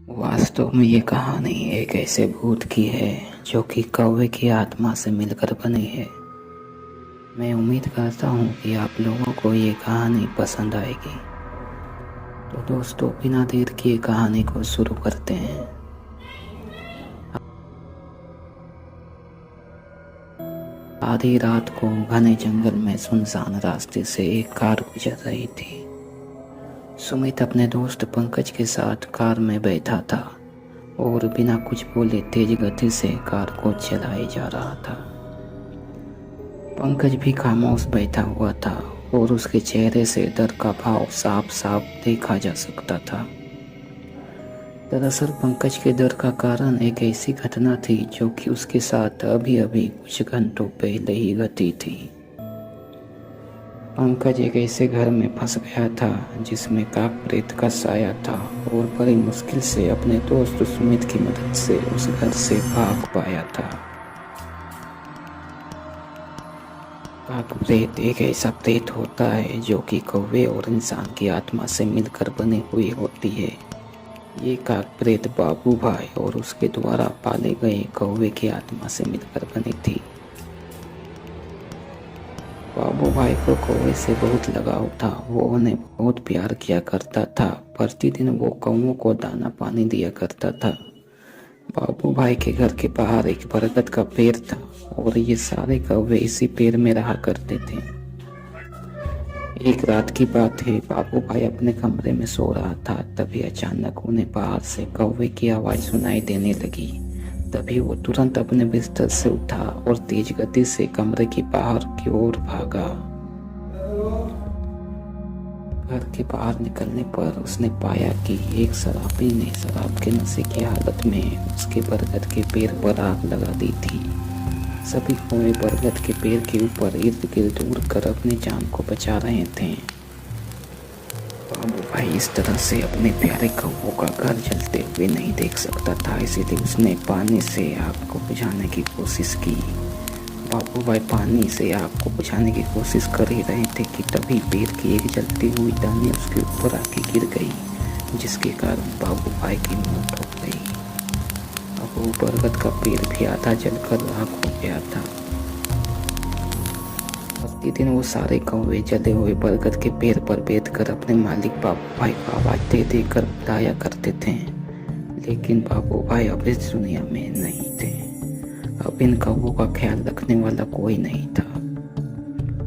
वास्तव में ये कहानी एक ऐसे भूत की है जो कि कौवे की आत्मा से मिलकर बनी है। मैं उम्मीद करता हूँ कि आप लोगों को ये कहानी पसंद आएगी। तो दोस्तों, बिना देर किए कहानी को शुरू करते हैं। आधी रात को घने जंगल में सुनसान रास्ते से एक कार गुजर रही थी। सुमित अपने दोस्त पंकज के साथ कार में बैठा था और बिना कुछ बोले तेज गति से कार को चलाए जा रहा था। पंकज भी खामोश बैठा हुआ था और उसके चेहरे से डर का भाव साफ साफ देखा जा सकता था। दरअसल पंकज के डर का कारण एक ऐसी घटना थी जो कि उसके साथ अभी अभी कुछ घंटों पहले ही घटी थी। पंकज एक ऐसे घर में फंस गया था जिसमें काक प्रेत का साया था और बड़ी मुश्किल से अपने दोस्त सुमित की मदद से उस घर से भाग पाया था। काक प्रेत एक ऐसा प्रेत होता है जो कि कौवे और इंसान की आत्मा से मिलकर बनी हुई होती है। ये काक प्रेत बाबू भाई और उसके द्वारा पाले गए कौवे की आत्मा से मिलकर बनी थी। बाबू भाई को कौवे से बहुत लगाव था। वो उन्हें बहुत प्यार किया करता था। प्रतिदिन वो कौवों को दाना पानी दिया करता था। बाबू भाई के घर के बाहर एक बरगद का पेड़ था और ये सारे कौवे इसी पेड़ में रहा करते थे। एक रात की बात है, बाबू भाई अपने कमरे में सो रहा था। तभी अचानक उन्हें बाहर से कौवे की आवाज सुनाई देने लगी। तभी वो तुरंत अपने बिस्तर से उठा और तेज गति से कमरे के बाहर की ओर भागा। घर के बाहर निकलने पर उसने पाया कि एक शराबी ने शराब के नशे की हालत में उसके बरगद के पेड़ पर आग लगा दी थी। सभी कौवे बरगद के पेड़ के ऊपर इर्द गिर्द उड़कर अपनी जान को बचा रहे थे। बाबू भाई इस तरह से अपने प्यारे कौवों का घर जलते हुए नहीं देख सकता था, इसीलिए उसने पानी से आग को बुझाने की कोशिश की। बाबू भाई पानी से आग को बुझाने की कोशिश कर ही रहे थे कि तभी पेड़ की एक जलती हुई टहनी उसके ऊपर आके गिर गई, जिसके कारण बाबू भाई की मौत हो गई। अब वो बरगद का पेड़ भी आधा जलकर राख हो गया था। प्रतिदिन वो सारे कौवे जले हुए बरगद के पेड़ पर बैठकर अपने मालिक बाबू भाई को आवाज दे देकर बुलाया करते थे, लेकिन बाबू भाई अब इस दुनिया में नहीं थे। अब इन कौवों का ख्याल रखने वाला कोई नहीं था।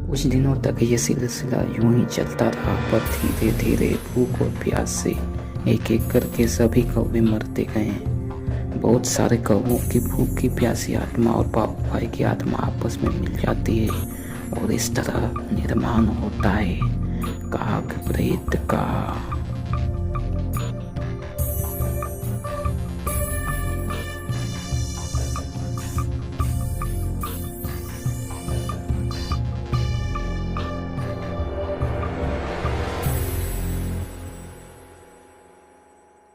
कुछ दिनों तक ये सिलसिला यूं ही चलता रहा, पर धीरे धीरे भूख और प्यास से एक एक करके सभी कौवे मरते गए। बहुत सारे कौवों की भूख की प्यासी आत्मा और बाबू भाई की आत्मा आपस में मिल जाती है और इस तरह निर्माण होता है काक प्रेत का।